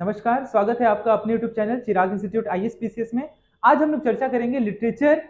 नमस्कार, स्वागत है आपका अपने YouTube चैनल चिराग इंस्टीट्यूट आईएएस पीसीएस में। आज हम लोग चर्चा करेंगे literature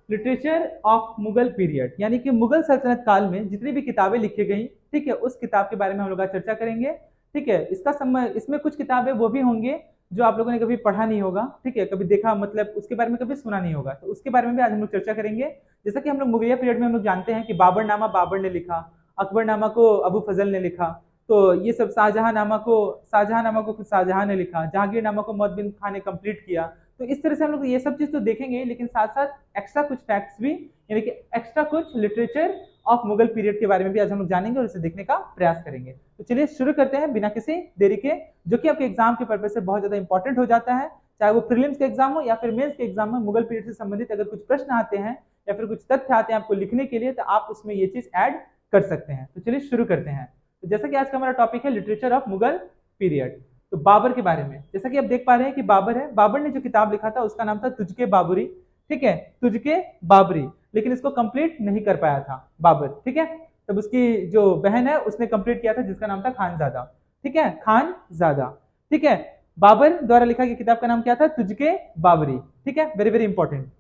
literature of Mughal period, यानी कि मुगल सल्तनत काल में जितनी भी किताबें लिखी गई, ठीक है, उस किताब के बारे में हम लोग आज चर्चा करेंगे। ठीक है, इसमें कुछ किताबें वो भी होंगे जो आप लोगों ने कभी पढ़ा नहीं होगा, ठीक है, कभी देखा मतलब उसके बारे में कभी सुना नहीं होगा, तो उसके बारे में भी आज हम लोग चर्चा करेंगे। जैसा कि हम लोग मुगलिया पीरियड में हम लोग जानते हैं कि बाबरनामा बाबर ने लिखा, अकबरनामा को अबू फजल ने लिखा, तो ये सब शाहजहां नामा को खुद शाहजहां ने लिखा, जहांगीर नामा को मोहम्मद बिन खान ने कंप्लीट किया। तो इस तरह से हम लोग ये सब चीज तो देखेंगे, लेकिन साथ साथ एक्स्ट्रा कुछ फैक्ट्स भी, यानी कि एक्स्ट्रा कुछ लिटरेचर ऑफ मुगल पीरियड के बारे में भी आज हम लोग जानेंगे और इसे देखने का प्रयास करेंगे। तो चलिए शुरू करते हैं बिना किसी देरी के, जो कि आपके एग्जाम के पर्पज से बहुत ज्यादा इंपॉर्टेंट हो जाता है। चाहे वो प्रीलिम्स के एग्जाम हो या फिर मेंस के एग्जाम में, मुगल पीरियड से संबंधित अगर कुछ प्रश्न आते हैं या फिर कुछ तथ्य आते हैं आपको लिखने के लिए, तो आप उसमें ये चीज ऐड कर सकते हैं। तो चलिए शुरू करते हैं। तो जैसा कि आज का हमारा टॉपिक है लिटरेचर ऑफ मुगल पीरियड, तो बाबर के बारे में, जैसा कि आप देख पा रहे हैं कि बाबर है, बाबर ने जो किताब लिखा था उसका नाम था तुझके बाबरी। ठीक है, तुझके बाबरी, लेकिन इसको कंप्लीट नहीं कर पाया था बाबर। ठीक है, तब उसकी जो बहन है उसने कंप्लीट किया था, जिसका नाम था खानजादा। ठीक है, खानजादा। ठीक है, बाबर द्वारा लिखा गया किताब का नाम क्या था? तुझके बाबरी। ठीक है, वेरी वेरी इंपॉर्टेंट।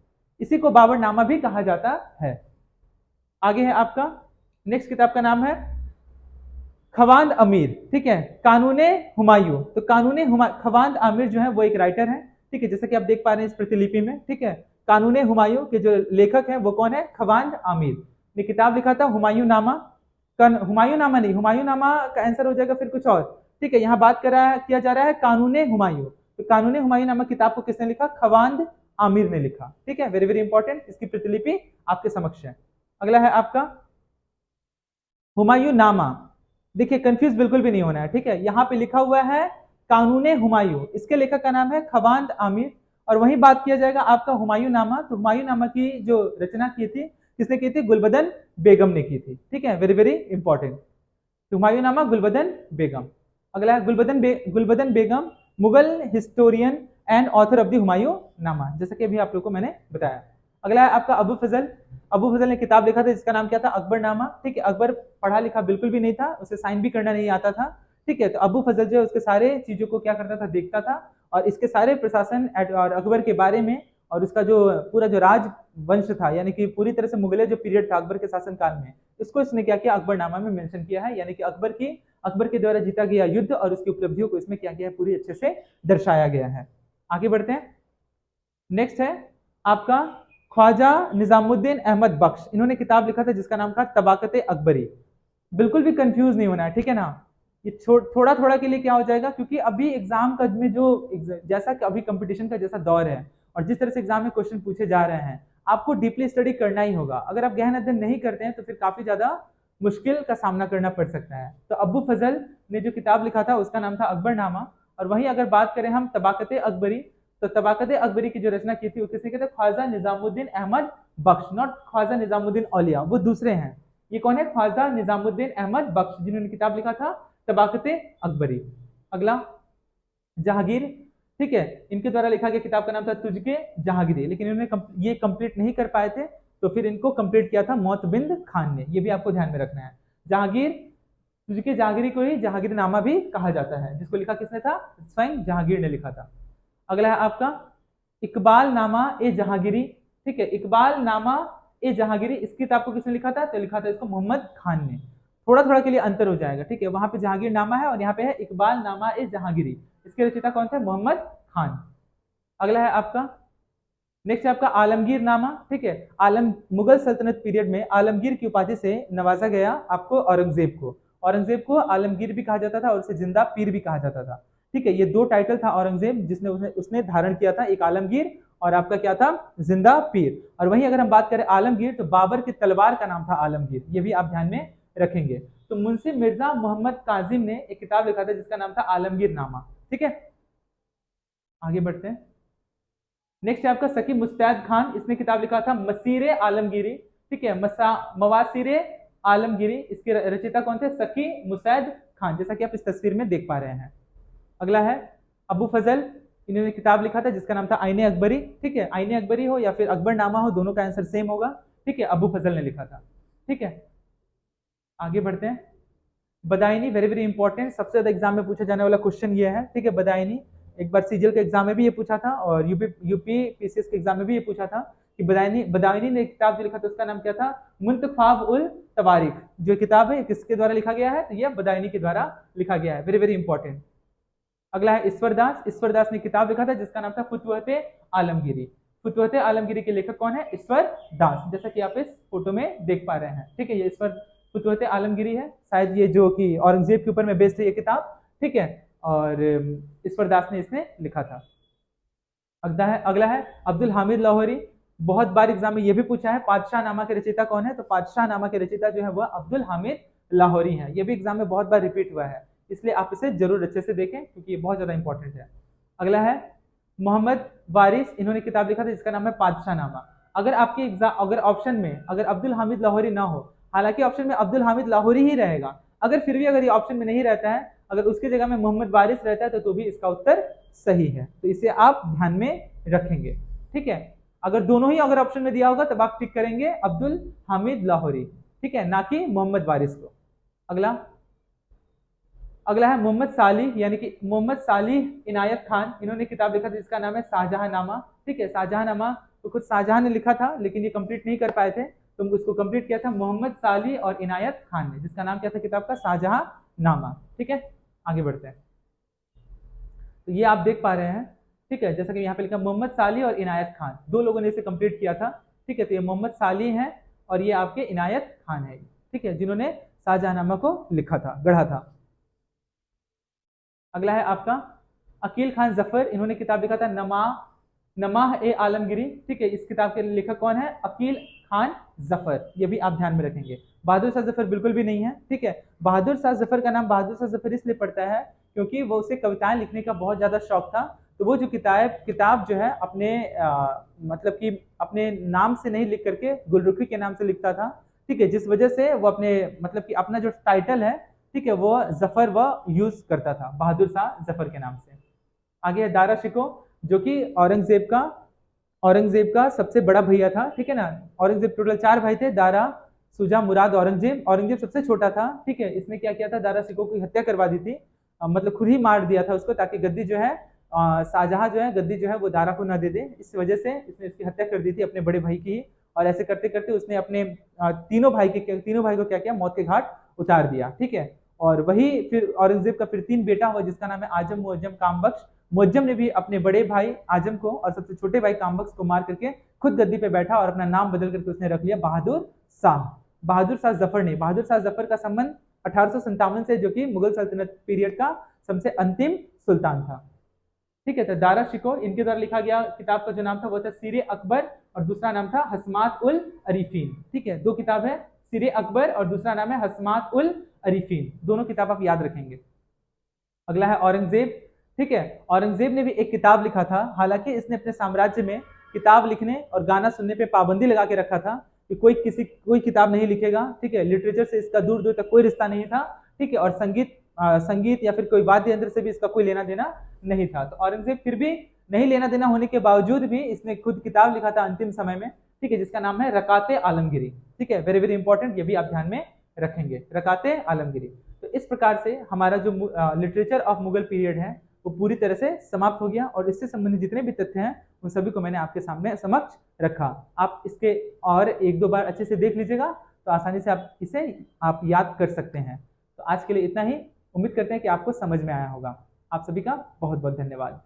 इसी को बाबरनामा भी कहा जाता है। आगे है आपका नेक्स्ट किताब का नाम है खवांद अमीर। ठीक है, कानूने हुमायूं। तो खवांद आमिर जो है वो एक राइटर है। ठीक है, जैसा कि आप देख पा रहे हैं इस प्रतिलिपि में। ठीक है, कानूने हुमायूं के जो लेखक हैं वो कौन है? खवांद आमिर ने किताब लिखा था हुमायूं नामा। हुमायूं नामा नहीं, हुमायूं नामा का आंसर हो जाएगा फिर कुछ और। ठीक है, यहाँ बात किया जा रहा है कानूने हुमायूं। तो कानूने हुमायूं नामक किताब को किसने लिखा? खवांद आमिर ने लिखा। ठीक है, वेरी वेरी इंपॉर्टेंट। इसकी प्रतिलिपि आपके समक्ष है। अगला है आपका हुमायूं नामा। देखिए, कंफ्यूज बिल्कुल भी नहीं होना है। ठीक है, यहाँ पे लिखा हुआ है कानूने हुमायूं, इसके लेखक का नाम है खवांद आमिर। और वही बात किया जाएगा आपका हुमायूं नामा। तो हुमायूं नामा की जो रचना की थी, किसने की थी? गुलबदन बेगम ने की थी। ठीक है, वेरी वेरी इंपॉर्टेंट। तो हुमायूं नामा गुलबदन बेगम। अगला है Gulbadan Begum, Mughal historian and author of the Humayun Nama, जैसा कि अभी आप लोग को मैंने बताया। अगला है आपका अबू फजल। अबू फजल ने किताब लिखा था जिसका नाम क्या था? अकबरनामा। ठीक है, अकबर पढ़ा लिखा बिल्कुल भी नहीं था, उसे साइन भी करना नहीं आता था। ठीक है, तो अबू फजल जो है उसके सारे चीजों को क्या करता था? देखता था, और इसके सारे प्रशासन और अकबर के बारे में, और उसका जो पूरा जो राज वंश था, यानी कि पूरी तरह से मुगल जो पीरियड था अकबर के शासन काल में, इसको इसने क्या किया? अकबरनामा में मेंशन किया है, यानी कि अकबर के द्वारा जीता गया युद्ध और उसकी उपलब्धियों को इसमें क्या किया है? पूरी अच्छे से दर्शाया गया है। आगे बढ़ते हैं। नेक्स्ट है आपका ख्वाजा निजामुद्दीन अहमद बख्श। इन्होंने किताब लिखा था जिसका नाम था तबाकत अकबरी। बिल्कुल भी कंफ्यूज नहीं होना है, ठीक है ना। ये थोड़ा थोड़ा के लिए क्या हो जाएगा, क्योंकि अभी एग्जाम का में जो जैसा कि अभी कंपटीशन का जैसा दौर है, और जिस तरह से एग्जाम में क्वेश्चन पूछे जा रहे हैं, आपको डीपली स्टडी करना ही होगा। अगर आप गहन अध्ययन नहीं करते हैं तो फिर काफी ज्यादा मुश्किल का सामना करना पड़ सकता है। तो अबू फजल ने जो किताब लिखा था उसका नाम था अकबरनामा। और वहीं अगर बात करें हम तबाकत अकबरी, तो तबाकत अकबरी की जो रचना की थी किसने की थी? ख्वाजा निजामुद्दीन अहमद बख्श, नॉट ख्वाजा निजामुद्दीन औलिया, वो दूसरे हैं। ये कौन है? ख्वाजा निजामुद्दीन अहमद बख्श, जिन्होंने किताब लिखा था तबाकत अकबरी। अगला जहांगीर। ठीक है, इनके द्वारा लिखा गया किताब का नाम था तुझके जहांगीरी, लेकिन इन्होंने ये कंप्लीट नहीं कर पाए थे, तो फिर इनको कंप्लीट किया था मोतबिंद खान ने। ये भी आपको ध्यान में रखना है। जहांगीर, तुझके जहांगीरी को ही जहांगीर नामा भी कहा जाता है, जिसको लिखा किसने था? स्वयं जहांगीर ने लिखा था। अगला है आपका इकबाल नामा ए जहांगीरी। ठीक है, इकबाल नामा ए जहांगीरी, इस किताब को किसने लिखा था? तो लिखा था इसको मोहम्मद खान ने। थोड़ा थोड़ा के लिए अंतर हो जाएगा। ठीक है, वहां पे जहांगीर नामा है और यहाँ पे है इकबाल नामा ए जहांगीरी। इसके रचयिता कौन थे? मोहम्मद खान। अगला है आपका नेक्स्ट है आपका आलमगीर नामा। ठीक है, मुगल सल्तनत पीरियड में आलमगीर की उपाधि से नवाजा गया आपको औरंगजेब को। औरंगजेब को आलमगीर भी कहा जाता था और उसे जिंदा पीर भी कहा जाता था। ठीक है, ये दो टाइटल था औरंगजेब जिसने उसने धारण किया था, एक आलमगीर और आपका क्या था? जिंदा पीर। और वहीं अगर हम बात करें आलमगीर, तो बाबर की तलवार का नाम था आलमगीर, ये भी आप ध्यान में रखेंगे। तो मुंशी मिर्जा मोहम्मद काजिम ने एक किताब लिखा था जिसका नाम था आलमगीर नामा। ठीक है, आगे बढ़ते हैं। नेक्स्ट है आपका सकी मुस्तैद खान। इसने किताब लिखा था मसीरे आलमगीरी। ठीक है, मवासिरे आलमगीरी, इसके रचयिता कौन थे? सकी मुस्तैद खान, जैसा कि आप इस तस्वीर में देख पा रहे हैं। अगला है अबू फजल। इन्होंने किताब लिखा था जिसका नाम था आईने अकबरी। ठीक है, आईने अकबरी हो या फिर अकबरनामा हो, दोनों का आंसर सेम होगा। ठीक है, अबू फजल ने लिखा था। ठीक है, आगे बढ़ते हैं। बदायूनी वेरी वेरी इंपॉर्टेंट, सबसे ज्यादा एग्जाम में पूछा जाने वाला क्वेश्चन ये है, ठीक है। बदायूनी एक बार सीजीएल के एग्जाम में भी ये पूछा था और यूपी पीसीएस के एग्जाम में भी ये पूछा था कि बदायूनी ने एक किताब जो लिखा था उसका नाम क्या था, मुंतखाब उल तवारीख। जो किताब है किसके द्वारा लिखा गया है, तो यह बदायूनी के द्वारा लिखा गया है, वेरी वेरी इंपॉर्टेंट। अगला है ईश्वर दास ने किताब लिखा था जिसका नाम था फुतवहत आलमगीरी। फुतवहत आलमगीरी के लेखक कौन है, ईश्वर दास, जैसा कि आप इस फोटो में देख पा रहे हैं, ठीक है। ये फुतवहत आलमगीरी है, शायद ये जो कि औरंगजेब के ऊपर में बेस्ड है ये किताब, ठीक है। और ईश्वर दास ने इसने लिखा था। अगला है अब्दुल हामिद लाहौरी। बहुत बार एग्जाम में ये भी पूछा है पातशाह नामा के रचयिता कौन है, तो पातशाह नामा के रचयिता जो है वह अब्दुल हामिद लाहौरी है। ये भी एग्जाम में बहुत बार रिपीट हुआ है, इसलिए आप इसे जरूर अच्छे से देखें क्योंकि ये बहुत ज्यादा इंपॉर्टेंट है। अगला है मोहम्मद वारिस, इन्होंने किताब लिखा था जिसका नाम है पातशाह नामा। अगर आपके एग्जाम अगर ऑप्शन में अगर अब्दुल हामिद लाहौरी ना हो, हालांकि ऑप्शन में अब्दुल हामिद लाहौरी ही रहेगा, अगर फिर भी अगर ये ऑप्शन में नहीं रहता है, अगर उसकी जगह में मोहम्मद वारिस रहता है तो भी इसका उत्तर सही है, तो इसे आप ध्यान में रखेंगे, ठीक है। अगर दोनों ही अगर ऑप्शन में दिया होगा तब आप टिक करेंगे अब्दुल हामिद लाहौरी, ठीक है, ना कि मोहम्मद वारिस को। अगला है मोहम्मद सालिह, यानी कि मोहम्मद सालिह इनायत खान, इन्होंने किताब लिखा था जिसका नाम है शाहजहांनामा, ठीक है। शाहजहांनामा तो खुद शाहजहां ने लिखा था लेकिन ये कंप्लीट नहीं कर पाए थे, तो उसको कंप्लीट किया था मोहम्मद सालिह और इनायत खान ने, जिसका नाम क्या था किताब का, शाहजहांनामा, ठीक है। आगे बढ़ते हैं, तो ये आप देख पा रहे हैं, ठीक है, जैसा कि यहाँ पे लिखा मोहम्मद सालिह और इनायत खान, दो लोगों ने इसे कंप्लीट किया था, ठीक है। तो ये मोहम्मद सालिह है और ये आपके इनायत खान है, ठीक है, जिन्होंने शाहजहांनामा को लिखा था, गढ़ा था। अगला है आपका अकील खान जफर, इन्होंने किताब लिखा था नमाह ए आलमगिरी, ठीक है। इस किताब के लेखक कौन है, अकील खान जफर, ये भी आप ध्यान में रखेंगे। बहादुर शाह जफर बिल्कुल भी नहीं है, ठीक है। बहादुर शाह जफर का नाम बहादुर शाह जफर इसलिए पड़ता है क्योंकि वो उसे कविताएं लिखने का बहुत ज्यादा शौक था, तो वो जो किताब जो है अपने मतलब कि अपने नाम से नहीं लिख करके गुलरुखी के नाम से लिखता था, ठीक है, जिस वजह से वो अपने मतलब कि अपना जो टाइटल है, ठीक है, वो जफर व यूज करता था बहादुर शाह जफर के नाम से। आगे है दारा शिको, जो कि औरंगजेब का सबसे बड़ा भैया था, ठीक है ना। औरंगजेब टोटल 4 भाई थे, दारा, सुजा, मुराद, औरंगजेब सबसे छोटा था, ठीक है। इसने क्या किया था, दारा शिको की हत्या करवा दी थी, मतलब खुद ही मार दिया था उसको, ताकि गद्दी जो है शाहजहां जो है गद्दी जो है वो दारा को ना दे दे, इस वजह से इसने इसकी हत्या कर दी थी अपने बड़े भाई की। और ऐसे करते करते उसने अपने तीनों भाई को क्या किया, मौत के घाट उतार दिया, ठीक है। और वही फिर औरंगजेब का फिर 3 बेटा हुआ जिसका नाम है आजम, मुअज्जम, कामबख्श। मुअज्जम ने भी अपने बड़े भाई आजम को और सबसे छोटे भाई कामबख्श को मार करके खुद गद्दी पे बैठा और अपना नाम बदल करके उसने रख लिया बहादुर शाह। बहादुर शाह जफर ने, बहादुर शाह जफर का संबंध 1857 से, जो कि मुगल सल्तनत पीरियड का सबसे अंतिम सुल्तान था, ठीक है। तो दारा शिकोह, इनके द्वारा लिखा गया किताब का जो नाम था वो था सिरे अकबर और दूसरा नाम था हसमात उल अरीफीन, ठीक है। 2 किताब है, सिरे अकबर और दूसरा नाम है हसमात उल अरीफीन, दोनों किताब आप याद रखेंगे। अगला है औरंगजेब, ठीक है। औरंगजेब ने भी एक किताब लिखा था, हालांकि इसने अपने साम्राज्य में किताब लिखने और गाना सुनने पे पाबंदी लगा के रखा था कि कोई किताब नहीं लिखेगा, ठीक है। लिटरेचर से इसका दूर दूर तक कोई रिश्ता नहीं था, ठीक है। और संगीत या फिर कोई वाद्य यंत्र से भी इसका कोई लेना देना नहीं था। तो औरंगजेब फिर भी नहीं लेना देना होने के बावजूद भी इसने खुद किताब लिखा था अंतिम समय में, ठीक है, जिसका नाम है रकाते आलमगिरी, ठीक है। वेरी वेरी इंपॉर्टेंट, ये भी आप ध्यान में रखेंगे, रकाते आलमगिरी। तो इस प्रकार से हमारा जो लिटरेचर ऑफ मुगल पीरियड है वो पूरी तरह से समाप्त हो गया और इससे संबंधित जितने भी तथ्य हैं उन सभी को मैंने आपके सामने समक्ष रखा। आप इसके और 1-2 बार अच्छे से देख लीजिएगा तो आसानी से आप इसे याद कर सकते हैं। तो आज के लिए इतना ही, उम्मीद करते हैं कि आपको समझ में आया होगा। आप सभी का बहुत बहुत धन्यवाद।